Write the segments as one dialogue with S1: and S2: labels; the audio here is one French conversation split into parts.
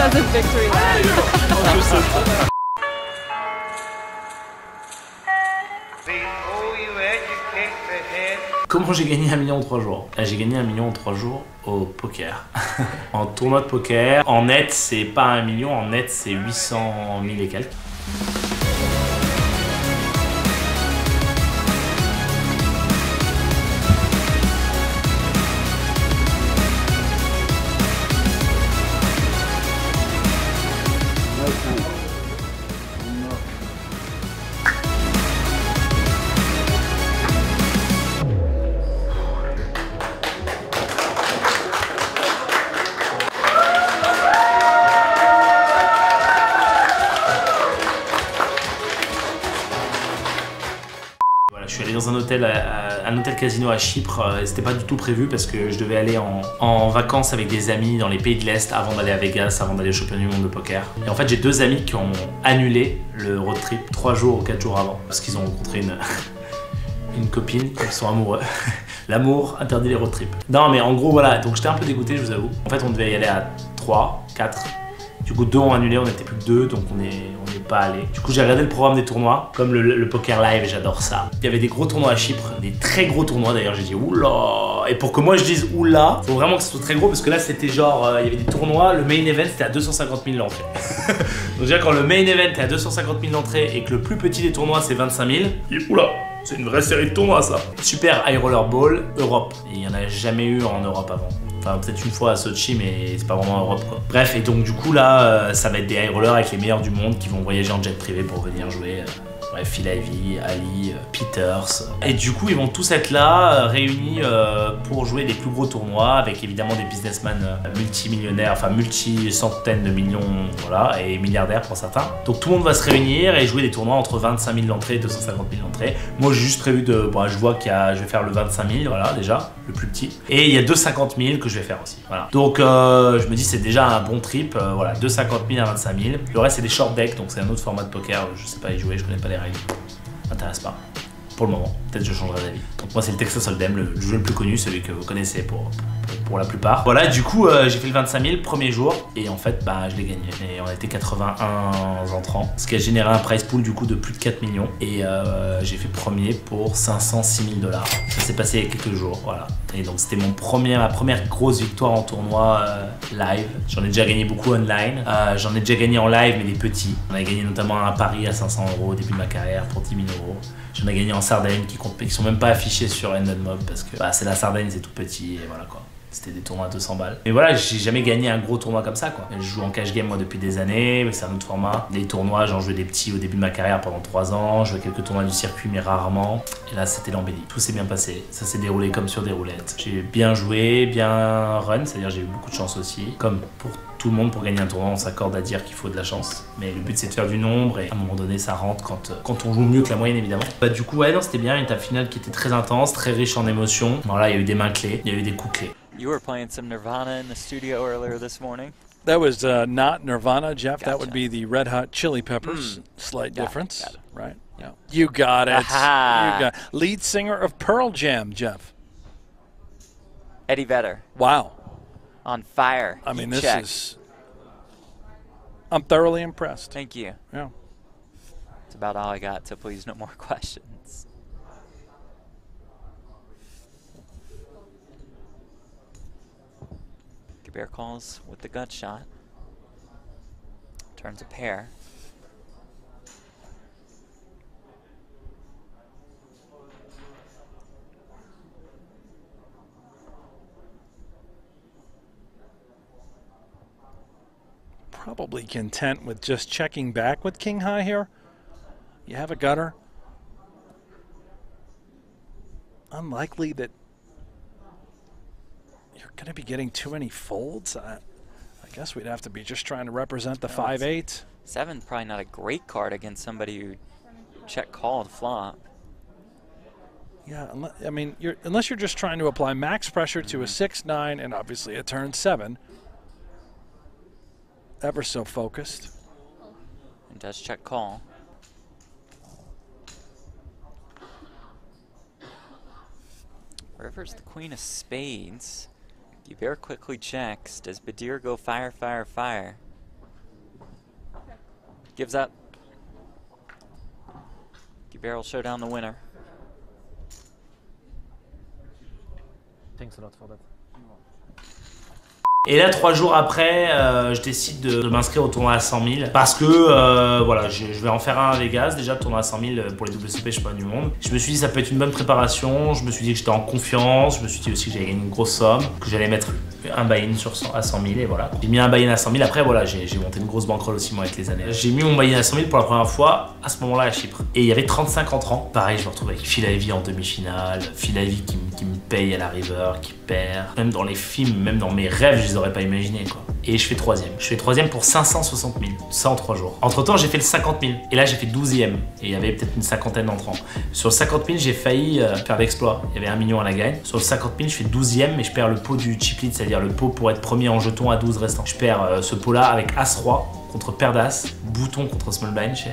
S1: as a victory lap.
S2: Comment j'ai gagné 1 million en 3 jours? J'ai gagné 1 million en 3 jours au poker. En tournoi de poker. En net, c'est pas 1 million, en net, c'est 800 000 et quelques. Je suis allé dans un hôtel casino à Chypre et c'était pas du tout prévu parce que je devais aller en vacances avec des amis dans les pays de l'Est avant d'aller à Vegas, avant d'aller au championnat du monde de poker. Et en fait j'ai 2 amis qui ont annulé le road trip 3 jours ou 4 jours avant parce qu'ils ont rencontré une copine, ils sont amoureux. L'amour interdit les road trips. Non mais en gros voilà, donc j'étais un peu dégoûté je vous avoue. En fait on devait y aller à 3, 4. Du coup 2 ont annulé, on était plus que 2 donc on n'est pas allé. Du coup j'ai regardé le programme des tournois, comme le poker live et j'adore ça. Il y avait des gros tournois à Chypre, des très gros tournois d'ailleurs, j'ai dit oula. Et pour que moi je dise oula, faut vraiment que ce soit très gros parce que là c'était genre, il y avait des tournois, le main event c'était à 250 000 l'entrée. Donc déjà quand le main event est à 250 000 l'entrée et que le plus petit des tournois c'est 25 000, et oula, c'est une vraie série de tournois ça. Super High Roller Ball Europe, et il n'y en a jamais eu en Europe avant. Enfin, peut-être une fois à Sochi, mais c'est pas vraiment en Europe quoi. Bref, et donc du coup là, ça va être des high rollers avec les meilleurs du monde qui vont voyager en jet privé pour venir jouer. Bref, Phil Ivey, Ali, Peters. Et du coup, ils vont tous être là, réunis pour jouer des plus gros tournois avec évidemment des businessmen multimillionnaires, enfin multi-centaines de millions, voilà, et milliardaires pour certains. Donc tout le monde va se réunir et jouer des tournois entre 25 000 l'entrée et 250 000 l'entrée. Moi, j'ai juste prévu de. Bon, je vois je vais faire le 25 000, voilà, déjà, le plus petit. Et il y a 250 000 que je vais faire aussi, voilà. Donc je me dis, c'est déjà un bon trip, voilà, 250 000 à 25 000. Le reste, c'est des short decks, donc c'est un autre format de poker, je sais pas y jouer, je connais pas les règles. M'intéresse pas. Pour le moment, peut-être je changerai d'avis. Donc moi c'est le Texas Hold'em, le jeu le plus connu, celui que vous connaissez pour la plupart. Voilà, du coup j'ai fait le 25 000 premier jour et en fait bah je l'ai gagné. Et on était 81 entrants, ce qui a généré un prize pool du coup de plus de 4 millions. Et j'ai fait premier pour 506 000 $. Ça s'est passé il y a quelques jours, voilà. Et donc c'était ma première grosse victoire en tournoi live. J'en ai déjà gagné beaucoup online. J'en ai déjà gagné en live mais des petits. On a gagné notamment un pari à 500 € au début de ma carrière pour 10 000 €. J'en ai gagné en Sardaigne qui sont même pas affichés sur Ended Mob parce que bah, c'est la Sardaigne, c'est tout petit et voilà quoi. C'était des tournois à 200 balles. Mais voilà, j'ai jamais gagné un gros tournoi comme ça quoi. Je joue en cash game moi depuis des années, mais c'est un autre format. Les tournois, j'en jouais des petits au début de ma carrière pendant 3 ans. Je jouais quelques tournois du circuit mais rarement. Et là c'était l'embellie. Tout s'est bien passé. Ça s'est déroulé comme sur des roulettes. J'ai bien joué, bien run, c'est-à-dire j'ai eu beaucoup de chance aussi. Comme pour tout le monde, pour gagner un tournoi, on s'accorde à dire qu'il faut de la chance. Mais le but c'est de faire du nombre et à un moment donné ça rentre quand on joue mieux que la moyenne évidemment. Bah du coup ouais non c'était bien, une étape finale qui était très intense, très riche en émotions. Voilà, il y a eu des mains clés, il y a eu des coups clés.
S3: You were playing some Nirvana in the studio earlier this morning.
S4: That was not Nirvana, Jeff.
S3: Gotcha.
S4: That would be the Red Hot Chili Peppers. Slight
S3: Got it,
S4: difference,
S3: got it.
S4: right? Yeah. You got it.
S3: Aha.
S4: You got lead singer of Pearl Jam, Jeff.
S3: Eddie Vedder.
S4: Wow.
S3: On fire.
S4: I mean,
S3: Heat
S4: this
S3: check.
S4: is. I'm thoroughly impressed.
S3: Thank you.
S4: Yeah.
S3: That's about all I got, so please no more questions. Bear calls with the gut shot. Turns a pair.
S4: Probably content with just checking back with King High here. You have a gutter. Unlikely that you're going to be getting too many folds. I guess we'd have to be just trying to represent the 5-8.
S3: 7's probably not a great card against somebody who check called flop.
S4: Yeah, I mean, unless you're just trying to apply max pressure to a 6-9 and obviously a turn 7. Ever so focused.
S3: And does check call. River's the queen of spades. Guibert quickly checks. Does Badir go fire, fire, fire? gives that barrel showdown the winner.
S1: Thanks a lot for that.
S2: Et là, 3 jours après, je décide de m'inscrire au tournoi à 100 000 parce que voilà, je vais en faire un à Vegas. Déjà, le tournoi à 100 000 pour les WSOP, je sais pas du monde. Je me suis dit ça peut être une bonne préparation. Je me suis dit que j'étais en confiance. Je me suis dit aussi que j'allais gagner une grosse somme, que j'allais mettre un buy-in à 100 000 et voilà. J'ai mis un buy-in à 100 000. Après, voilà, j'ai monté une grosse bankroll aussi moi avec les années. J'ai mis mon buy-in à 100 000 pour la première fois à ce moment-là à Chypre. Et il y avait 35 entrants. Pareil, je me retrouve avec Phil Ivey en demi-finale. Phil Ivey qui me paye à la river, qui perd. Même dans les films, même dans mes rêves, je les aurais pas imaginés quoi. Et je fais 3ème. Je fais 3ème pour 560 000. Ça en 3 jours. Entre temps, j'ai fait le 50 000. Et là, j'ai fait 12ème. Et il y avait peut-être une cinquantaine d'entrants. Sur le 50 000, j'ai failli faire l'exploit. Il y avait 1 million à la gagne. Sur le 50 000, je fais 12ème, mais je perds le pot du chip lead, c'est-à-dire le pot pour être premier en jeton à 12 restants. Je perds ce pot-là avec As-Roi contre paire d'As, bouton contre small blind chez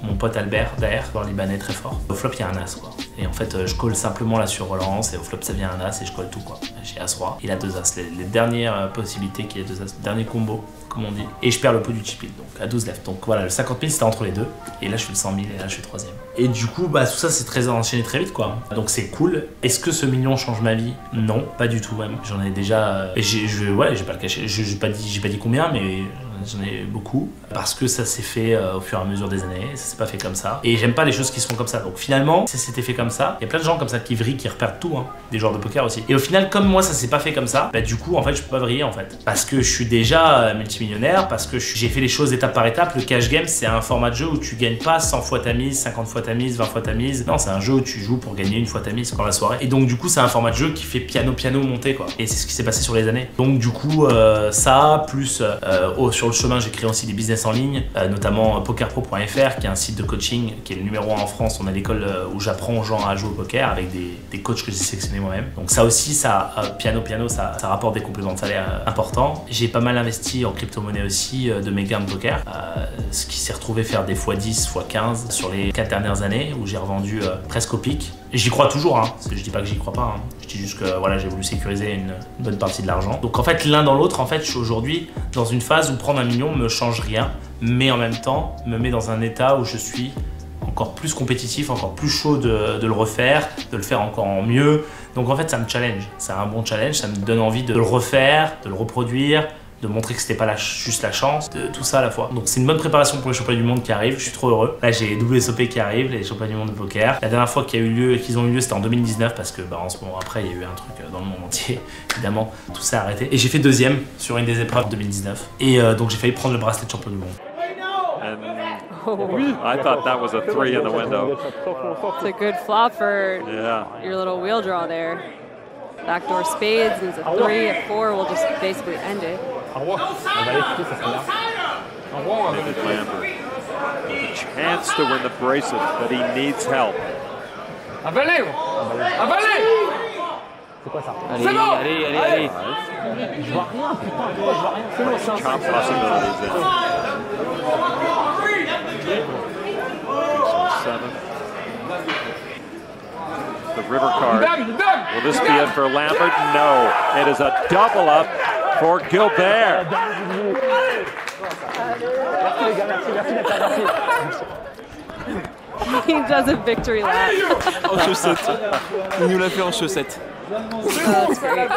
S2: mon pote Albert derrière, joueur libanais très fort. Au flop, il y a un As quoi. Et en fait, je colle simplement là sur relance et au flop, ça vient un As et je colle tout quoi. J'ai As-Roi, il a 2 As. Les dernières possibilités qu'il y ait 2 As, dernier combo, comme on dit. Et je perds le pot du chip lead, donc à 12 left. Donc voilà, le 50 000 c'était entre les deux. Et là, je fais le 100 000 et là, je suis 3ème. Et du coup, bah tout ça, c'est très enchaîné très vite quoi. Donc c'est cool. Est-ce que ce million change ma vie? Non, pas du tout même. J'en ai déjà. Ouais, je vais pas le cacher. J'ai pas dit combien, mais j'en ai beaucoup. Parce que ça s'est fait au fur et à mesure des années. Ça s'est pas fait comme ça. Et j'aime pas les choses qui se font comme ça. Donc finalement, ça s'était fait comme ça. Il y a plein de gens comme ça qui vrillent, qui repèrent tout. Hein. Des joueurs de poker aussi. Et au final, comme moi, ça s'est pas fait comme ça, bah du coup, en fait, je peux pas vriller en fait. Parce que je suis déjà multimillionnaire. Parce que j'ai fait les choses étape par étape. Le cash game, c'est un format de jeu où tu gagnes pas 100 fois ta mise, 50 fois ta mise, 20 fois ta mise. Non, c'est un jeu où tu joues pour gagner une fois ta mise dans la soirée. Et donc, du coup, c'est un format de jeu qui fait piano monter quoi. Et c'est ce qui s'est passé sur les années. Donc, du coup, ça, plus sur le chemin, j'ai créé aussi des business en ligne, notamment pokerpro.fr, qui est un site de coaching qui est le numéro 1 en France. On a l'école où j'apprends aux gens à jouer au poker avec des coachs que j'ai sélectionnés moi-même. Donc, ça aussi, ça, piano, ça rapporte des compléments de salaire importants. J'ai pas mal investi en crypto-monnaie aussi de mes gains de poker, ce qui s'est retrouvé faire des x10, x15 sur les 4 dernières années où j'ai revendu presque au pic. Et j'y crois toujours, hein, parce que je dis pas que j'y crois pas, hein. Je dis juste que voilà, j'ai voulu sécuriser une bonne partie de l'argent. Donc en fait, l'un dans l'autre, en fait, je suis aujourd'hui dans une phase où prendre 1 million me change rien, mais en même temps me met dans un état où je suis encore plus compétitif, encore plus chaud de le refaire, de le faire encore mieux. Donc en fait, ça me challenge, c'est un bon challenge, ça me donne envie de le refaire, de le reproduire, de montrer que c'était pas juste la chance, de tout ça à la fois. Donc c'est une bonne préparation pour les championnats du monde qui arrivent, je suis trop heureux. Là j'ai les WSOP qui arrivent, les championnats du monde de poker. La dernière fois qu'ils ont eu lieu, c'était en 2019 parce que bah, en ce moment après il y a eu un truc dans le monde entier, évidemment, tout ça a arrêté. Et j'ai fait 2ème sur une des épreuves 2019. Et donc j'ai failli prendre le bracelet de champion du monde.
S5: I thought that was a 3 in the window.
S1: It's a good flop for your little wheel draw there. Backdoor spades is a 3, a 4 will just basically end it.
S5: David Lambert with a chance to win the bracelet, but he needs help.
S6: Avalez! Avalez!
S7: C'est quoi ça?
S6: Allez!
S7: Je vois rien, putain, je vois rien.
S5: Chop possibilities in. 7. The river card. Will this be it for Lambert? No. It is a double up for Gilbert.
S1: He does a victory lap.
S8: En chaussettes. Il nous l'a fait en chaussettes.
S1: That's great.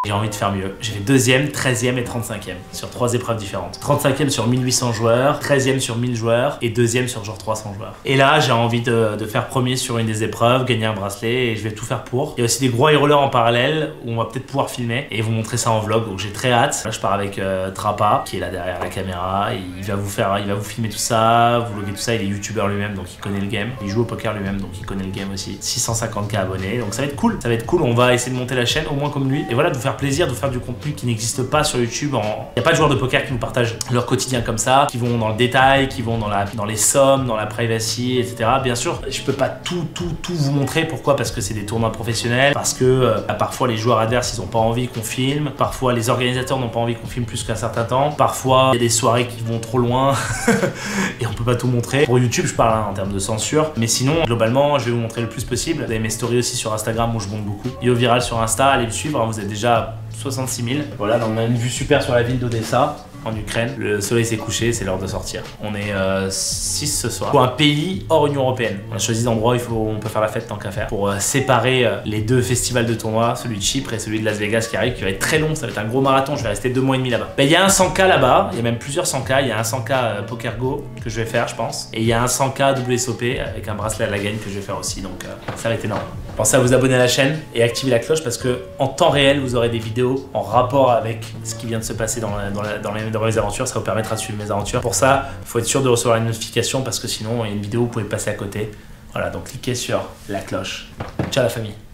S2: J'ai envie de faire mieux. J'ai fait 2ème, 13ème et 35ème sur 3 épreuves différentes. 35ème sur 1800 joueurs, 13ème sur 1000 joueurs et 2ème sur genre 300 joueurs. Et là, j'ai envie de faire premier sur une des épreuves, gagner un bracelet et je vais tout faire pour. Il y a aussi des gros high rollers en parallèle où on va peut-être pouvoir filmer et vous montrer ça en vlog. Donc j'ai très hâte. Là, je pars avec Trapa qui est là derrière la caméra. Et il va vous filmer tout ça, vous vlogger tout ça. Il est youtubeur lui-même donc il connaît le game. Il joue au poker lui-même donc il connaît le game aussi. 650K abonnés donc ça va être cool. Ça va être cool. On va essayer de monter la chaîne au moins comme lui. Et voilà, de vous faire plaisir de faire du contenu qui n'existe pas sur YouTube. Il n'y a pas de joueurs de poker qui nous partagent leur quotidien comme ça, qui vont dans le détail, qui vont dans les sommes, dans la privacy, etc. Bien sûr, je peux pas tout vous montrer. Pourquoi? Parce que c'est des tournois professionnels, parce que parfois les joueurs adverses ils ont pas envie qu'on filme, parfois les organisateurs n'ont pas envie qu'on filme plus qu'un certain temps, parfois il y a des soirées qui vont trop loin et on peut pas tout montrer. Pour YouTube, je parle en termes de censure, mais sinon, globalement, je vais vous montrer le plus possible. Vous avez mes stories aussi sur Instagram où je monte beaucoup. Yo Viral sur Insta, allez me suivre, hein, vous êtes déjà 66 000. Voilà, donc on a une vue super sur la ville d'Odessa. en Ukraine. Le soleil s'est couché, c'est l'heure de sortir. On est 6 ce soir. Pour un pays hors Union Européenne. On a choisi d'endroits où on peut faire la fête tant qu'à faire. Pour séparer les deux festivals de tournois, celui de Chypre et celui de Las Vegas qui arrive, qui va être très long, ça va être un gros marathon, je vais rester 2 mois et demi là-bas. Il y a un 100K là-bas, il y a même plusieurs 100K, il y a un 100K Poker Go que je vais faire je pense. Et il y a un 100K WSOP avec un bracelet à la gagne que je vais faire aussi, donc ça va être énorme. Pensez à vous abonner à la chaîne et activer la cloche parce que en temps réel vous aurez des vidéos en rapport avec ce qui vient de se passer dans les aventures, ça vous permettra de suivre mes aventures. Pour ça, il faut être sûr de recevoir une notification parce que sinon il y a une vidéo, vous pouvez passer à côté. Voilà, donc cliquez sur la cloche. Ciao la famille.